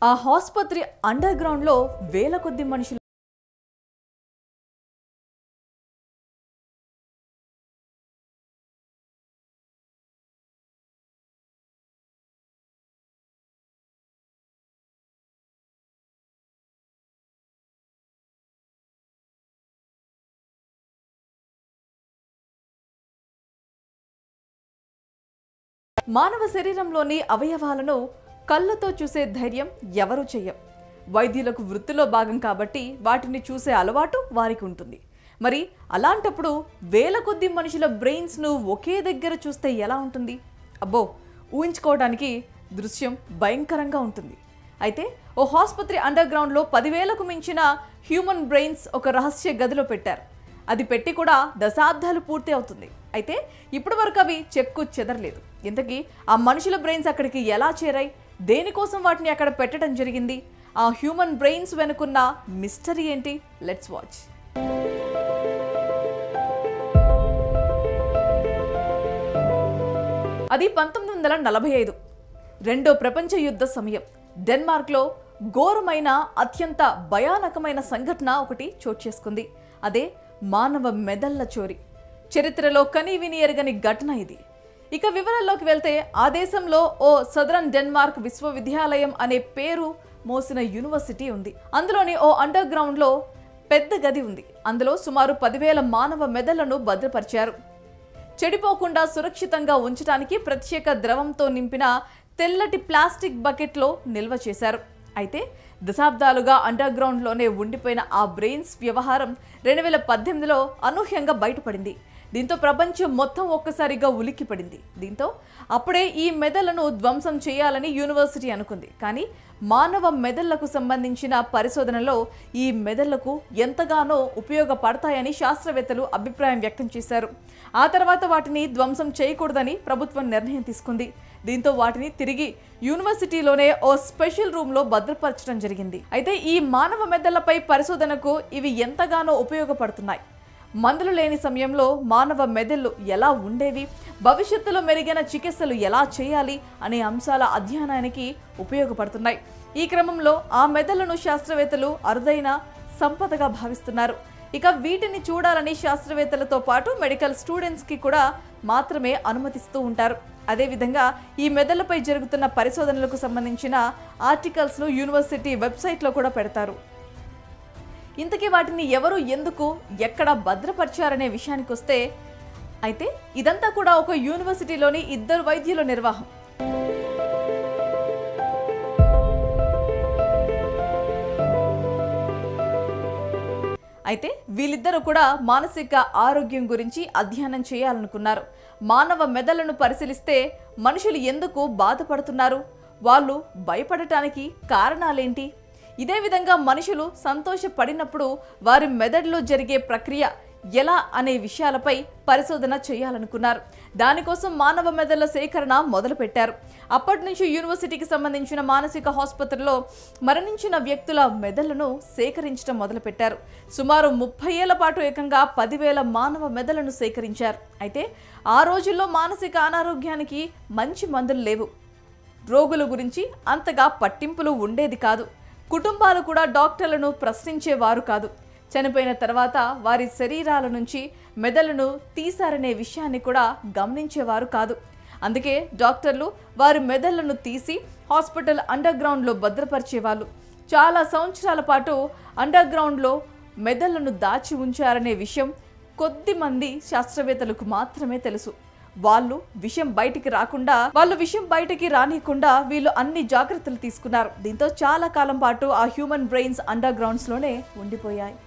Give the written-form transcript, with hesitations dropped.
ఆ ఆసుపత్రి under ground లో వేల కొద్ది మనుషులు మానవ శరీరంలోని అవయవాలను కళ్ళతో చూసే ధైర్యం ఎవరూ చెయ్యం. వైద్యులకు వృత్తిలో భాగం కాబట్టి వాటిని చూసే అలవాటు వారికి ఉంటుంది. మరి అలాంటప్పుడు వేల కొద్ది మనుషుల బ్రెయిన్స్ ను ఒకే దగ్గర చూస్తే ఎలా ఉంటుంది? అబ్బో, ఊహించుకోవడానికి దృశ్యం భయంకరంగా ఉంటుంది. అయితే ఓ ఆసుపత్రి అండర్ గ్రౌండ్ లో 10,000కు మించిన హ్యూమన్ బ్రెయిన్స్ ఒక రహస్య గదిలో పెట్టారు. అది పెట్టి కూడా దశాబ్దాలు పూర్తి అవుతుంది. అయితే ఇప్పటి వరకు అవి చెక్కు చెదరలేదు. ఇంతకీ ఆ మనుషుల బ్రెయిన్స్ అక్కడికి ఎలా చేరాయి? దేనికోసం వాటిని అక్కడ పెట్టడం జరిగింది? ఆ హ్యూమన్ బ్రెయిన్స్ వెనుకున్న మిస్టరీ ఏంటి? Let's watch. అది 1945 రెండో ప్రపంచ యుద్ధ సమయం. డెన్మార్క్లో ఘోరమైన అత్యంత భయానకమైన సంఘటన ఒకటి చోటు చేసుకుంది. అదే మానవ మెదళ్ల చోరీ. చరిత్రలో కనీవిని ఎరగని ఘటన ఇది. ఇక వివరాల్లోకి వెళ్తే ఆ దేశంలో ఓ సదరన్ డెన్మార్క్ విశ్వవిద్యాలయం అనే పేరు మోసిన యూనివర్సిటీ ఉంది. అందులోని ఓ అండర్ గ్రౌండ్ లో పెద్ద గది ఉంది. అందులో సుమారు 10,000 మానవ మెదళ్లను భద్రపరిచారు. చెడిపోకుండా సురక్షితంగా ఉంచడానికి ప్రత్యేక ద్రవంతో నింపిన తెల్లటి ప్లాస్టిక్ బకెట్లో నిల్వ చేశారు. అయితే దశాబ్దాలుగా అండర్ గ్రౌండ్ లోనే ఉండిపోయిన ఆ బ్రెయిన్స్ వ్యవహారం 2018లో అనూహ్యంగా బయటపడింది. దీంతో ప్రపంచం మొత్తం ఒక్కసారిగా ఉలిక్కిపడింది. దీంతో అప్పుడే ఈ మెదళ్లను ధ్వంసం చేయాలని యూనివర్సిటీ అనుకుంది. కానీ మానవ మెదళ్లకు సంబంధించిన పరిశోధనలో ఈ మెదళ్లకు ఎంతగానో ఉపయోగపడతాయని శాస్త్రవేత్తలు అభిప్రాయం వ్యక్తం చేశారు. ఆ తర్వాత వాటిని ధ్వంసం చేయకూడదని ప్రభుత్వం నిర్ణయం తీసుకుంది. దీంతో వాటిని తిరిగి యూనివర్సిటీలోనే ఓ స్పెషల్ రూమ్లో భద్రపరచడం జరిగింది. అయితే ఈ మానవ మెదళ్లపై పరిశోధనకు ఇవి ఎంతగానో ఉపయోగపడుతున్నాయి. మందులు లేని సమయంలో మానవ మెదళ్ళు ఎలా ఉండేవి, భవిష్యత్తులో మెరుగైన చికిత్సలు ఎలా చేయాలి అనే అంశాల అధ్యయనానికి ఉపయోగపడుతున్నాయి. ఈ క్రమంలో ఆ మెదళ్లను శాస్త్రవేత్తలు అరుదైన సంపదగా భావిస్తున్నారు. ఇక వీటిని చూడాలని శాస్త్రవేత్తలతో పాటు మెడికల్ స్టూడెంట్స్కి కూడా మాత్రమే అనుమతిస్తూ ఉంటారు. అదేవిధంగా ఈ మెదళ్లపై జరుగుతున్న పరిశోధనలకు సంబంధించిన ఆర్టికల్స్ను యూనివర్సిటీ వెబ్సైట్లో కూడా పెడతారు. ఇంతకీ వాటిని ఎవరు, ఎందుకు, ఎక్కడ భద్రపరిచారనే విషయానికి వస్తే అయితే ఇదంతా కూడా ఒక యూనివర్సిటీలోని 2 వైద్యుల నిర్వాహం. అయితే వీళ్ళిద్దరూ కూడా మానసిక ఆరోగ్యం గురించి అధ్యయనం చేయాలనుకున్నారు. మానవ మెదళ్లను పరిశీలిస్తే మనుషులు ఎందుకు బాధపడుతున్నారు, వాళ్ళు భయపడటానికి కారణాలేంటి, ఇదే విధంగా మనుషులు సంతోషపడినప్పుడు వారి మెదడులో జరిగే ప్రక్రియ ఎలా అనే విషయాలపై పరిశోధన చేయాలనుకున్నారు. దానికోసం మానవ మెదళ్ల సేకరణ మొదలుపెట్టారు. అప్పటి నుంచి యూనివర్సిటీకి సంబంధించిన మానసిక ఆసుపత్రిలో మరణించిన వ్యక్తుల మెదళ్లను సేకరించడం మొదలుపెట్టారు. సుమారు 30 ఏళ్ల పాటు ఏకంగా 10,000 మానవ మెదళ్లను సేకరించారు. అయితే ఆ రోజుల్లో మానసిక అనారోగ్యానికి మంచి మందులు లేవు. రోగుల గురించి అంతగా పట్టింపులు ఉండేది కాదు. కుటుంబాలు కూడా డాక్టర్లను ప్రశ్నించేవారు కాదు. చనిపోయిన తర్వాత వారి శరీరాల నుంచి మెదళ్లను తీశారనే విషయాన్ని కూడా గమనించేవారు కాదు. అందుకే డాక్టర్లు వారి మెదళ్లను తీసి హాస్పిటల్ అండర్ గ్రౌండ్లో భద్రపరిచేవాళ్ళు. చాలా సంవత్సరాల పాటు అండర్ గ్రౌండ్లో మెదళ్లను దాచి ఉంచారనే విషయం కొద్ది మంది శాస్త్రవేత్తలకు మాత్రమే తెలుసు. వాళ్ళు విషయం బయటికి రానికుండా వీళ్ళు అన్ని జాగ్రత్తలు తీసుకున్నారు. దీంతో చాలా కాలం పాటు ఆ హ్యూమన్ బ్రెయిన్స్ అండర్ గ్రౌండ్స్ లోనే ఉండిపోయాయి.